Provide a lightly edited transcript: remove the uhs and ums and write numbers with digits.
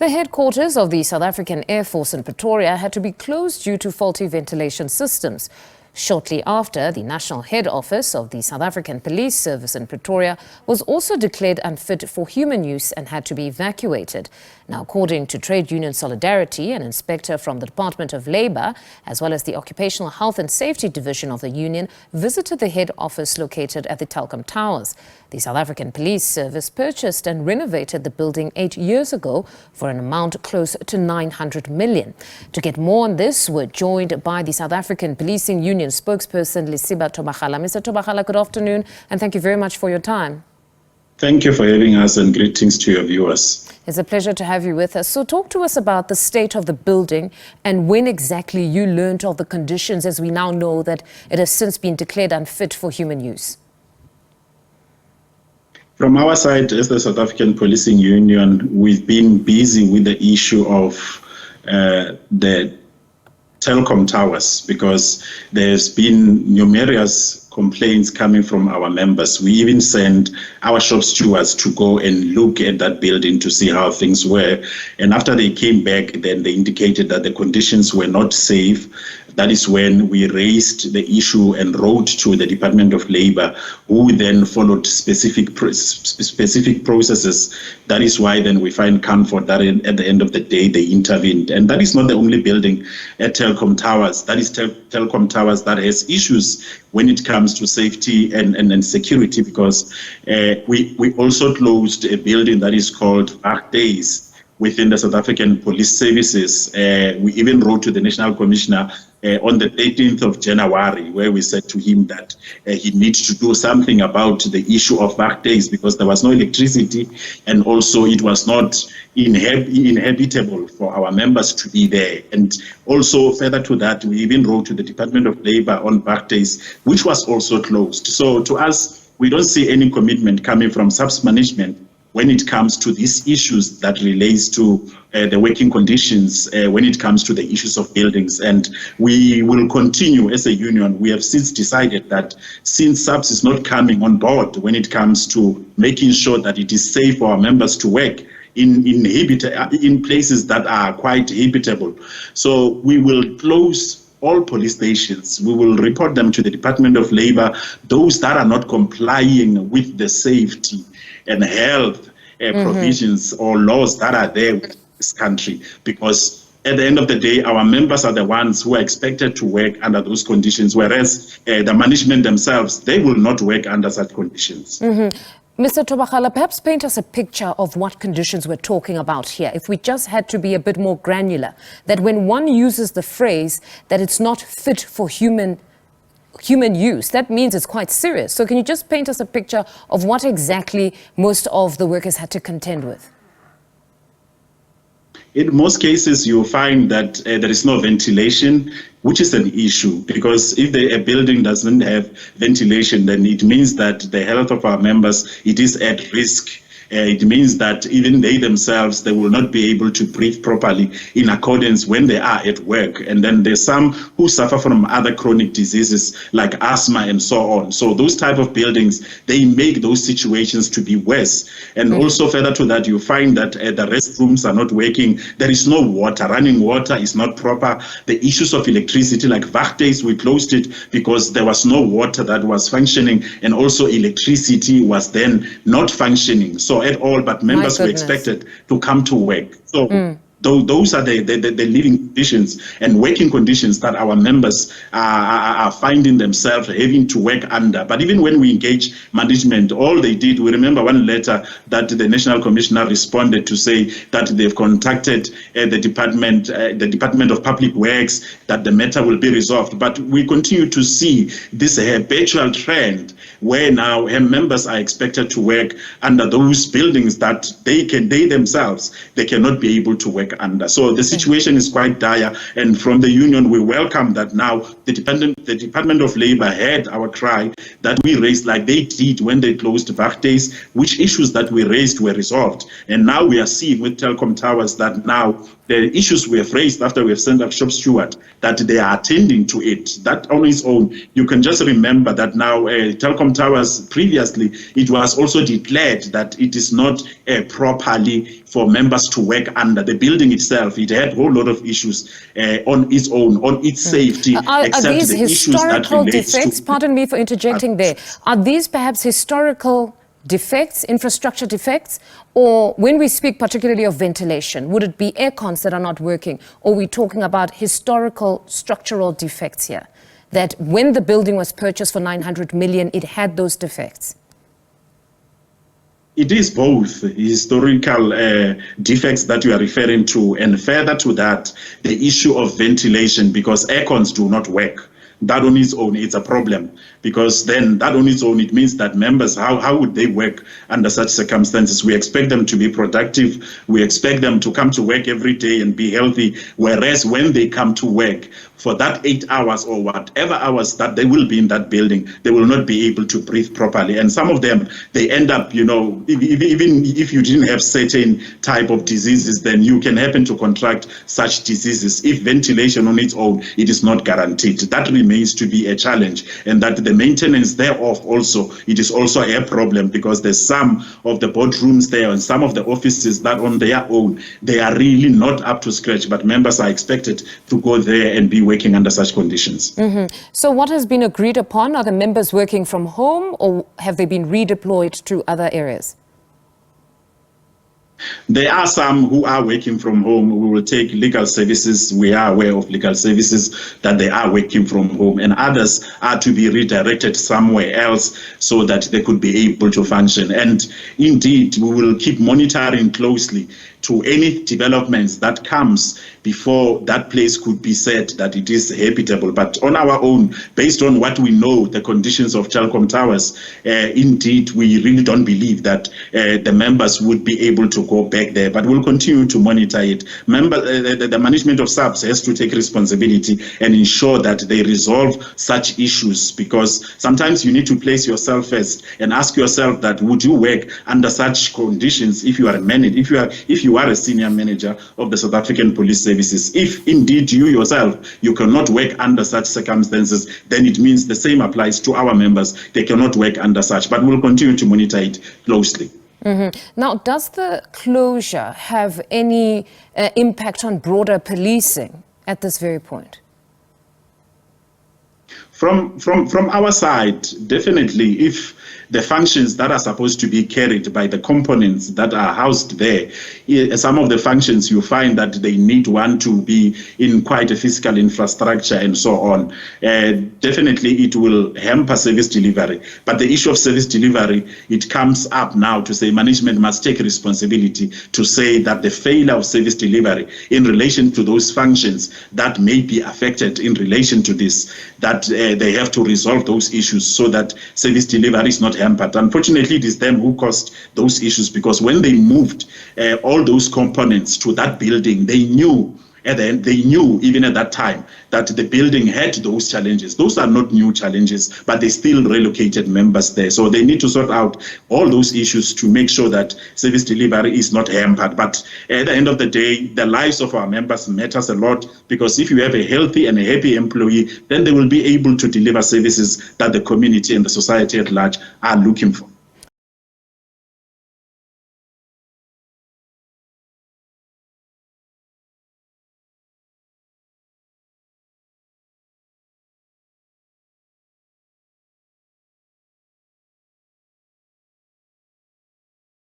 The headquarters of the South African Air Force in Pretoria had to be closed due to faulty ventilation systems. Shortly after, the national head office of the South African Police Service in Pretoria was also declared unfit for human use and had to be evacuated. Now, according to Trade Union Solidarity, an inspector from the Department of Labour, as well as the Occupational Health and Safety Division of the union, visited the head office located at the Telkom Towers. The South African Police Service purchased and renovated the building 8 years ago for an amount close to 900 million. To get more on this, we're joined by the South African Policing Union spokesperson, Lesiba Thobakgale. Mr. Thobakgale, good afternoon, and thank you very much for your time. Thank you for having us, and greetings to your viewers. It's a pleasure to have you with us. So talk to us about the state of the building and when exactly you learned of the conditions, as we now know that it has since been declared unfit for human use. From our side, as the South African Policing Union, we've been busy with the issue of the Telkom Towers, because there's been numerous complaints coming from our members. We even sent our shop stewards to go and look at that building to see how things were. And after they came back, then they indicated that the conditions were not safe. That is when we raised the issue and wrote to the Department of Labour, who then followed specific processes. That is why then we find comfort that at the end of the day they intervened. And that is not the only building at Telkom Towers. That is Telkom Towers that has issues when it comes to safety and security, because we also closed a building that is called Days within the South African Police Services. We even wrote to the National Commissioner on the 18th of January, where we said to him that he needs to do something about the issue of back days, because there was no electricity, and also it was not inhabitable for our members to be there. And also further to that, we even wrote to the Department of Labour on back days, which was also closed. So to us, we don't see any commitment coming from SAPS management when it comes to these issues that relates to the working conditions, when it comes to the issues of buildings. And we will continue as a union. We have since decided that since SAPS is not coming on board when it comes to making sure that it is safe for our members to work in places that are quite habitable. So we will close all police stations. We will report them to the Department of Labour, those that are not complying with the safety and health provisions or laws that are there with this country, because at the end of the day, our members are the ones who are expected to work under those conditions, whereas the management themselves, they will not work under such conditions. Mr. Thobakgale, perhaps paint us a picture of what conditions we're talking about here. If we just had to be a bit more granular, that when one uses the phrase that it's not fit for human use, that means it's quite serious. So can you just paint us a picture of what exactly most of the workers had to contend with? In most cases, you'll find that there is no ventilation, which is an issue, because if a building doesn't have ventilation, then it means that the health of our members, it is at risk. It means that even they themselves, they will not be able to breathe properly in accordance when they are at work. And then there's some who suffer from other chronic diseases like asthma and so on. So those type of buildings, they make those situations to be worse. And also further to that, you find that the restrooms are not working. There is no water. Running water is not proper. The issues of electricity, like days, we closed it because there was no water that was functioning, and also electricity was then not functioning. So at all, but members were expected to come to work. So those are the living conditions and working conditions that our members are finding themselves having to work under. But even when we engage management, all they did, we remember one letter that the National Commissioner responded to say that they've contacted the Department of Public Works, that the matter will be resolved. But we continue to see this habitual trend where now members are expected to work under those buildings that they themselves cannot be able to work under. So the situation is quite dire, and from the union we welcome that now the Department of Labor heard our cry that we raised, like they did when they closed back days, which issues that we raised were resolved. And now we are seeing with Telkom Towers that now the issues we have raised after we have sent our shop steward, that they are attending to it. That on its own, you can just remember that now Telkom Towers, previously, it was also declared that it is not properly for members to work under. The building itself, it had a whole lot of issues on its own, on its safety, are these the historical defects? Pardon me for interjecting there. Are these perhaps historical defects, infrastructure defects? Or when we speak particularly of ventilation, would it be air cons that are not working? Or are we talking about historical structural defects here? That when the building was purchased for 900 million, it had those defects? It is both historical defects that you are referring to, and further to that, the issue of ventilation, because air cons do not work. That on its own, it's a problem, because then that on its own, it means that members, how would they work under such circumstances? We expect them to be productive. We expect them to come to work every day and be healthy. Whereas when they come to work for that 8 hours or whatever hours that they will be in that building, they will not be able to breathe properly. And some of them, they end up, even if you didn't have certain type of diseases, then you can happen to contract such diseases. If ventilation on its own, it is not guaranteed. That remains to be a challenge, and that the maintenance thereof also, it is also a problem, because there's some of the boardrooms there and some of the offices that on their own, they are really not up to scratch, but members are expected to go there and be working under such conditions. So what has been agreed upon? Are the members working from home, or have they been redeployed to other areas? There are some who are working from home. We will take legal services. We are aware of legal services that they are working from home, and others are to be redirected somewhere else so that they could be able to function. And indeed, we will keep monitoring closely to any developments that comes before that place could be said that it is habitable. But on our own, based on what we know, the conditions of Telkom Towers, indeed, we really don't believe that the members would be able to go back there. But we'll continue to monitor it. The management of SAPS has to take responsibility and ensure that they resolve such issues, because sometimes you need to place yourself first and ask yourself that would you work under such conditions if you are a manager, if you are a senior manager of the South African Police Services. If indeed you yourself, you cannot work under such circumstances, then it means the same applies to our members. They cannot work under such, but we'll continue to monitor it closely. Now, does the closure have any impact on broader policing at this very point? From our side, definitely, if the functions that are supposed to be carried by the components that are housed there, some of the functions you find that they need one to be in quite a physical infrastructure and so on. Definitely it will hamper service delivery. But the issue of service delivery, it comes up now to say management must take responsibility to say that the failure of service delivery in relation to those functions that may be affected in relation to this, that they have to resolve those issues so that service delivery is not hampered. Unfortunately, it is them who caused those issues, because when they moved all those components to that building, they knew even at that time that the building had those challenges. Those are not new challenges, but they still relocated members there. So they need to sort out all those issues to make sure that service delivery is not hampered. But at the end of the day, the lives of our members matters a lot, because if you have a healthy and a happy employee, then they will be able to deliver services that the community and the society at large are looking for.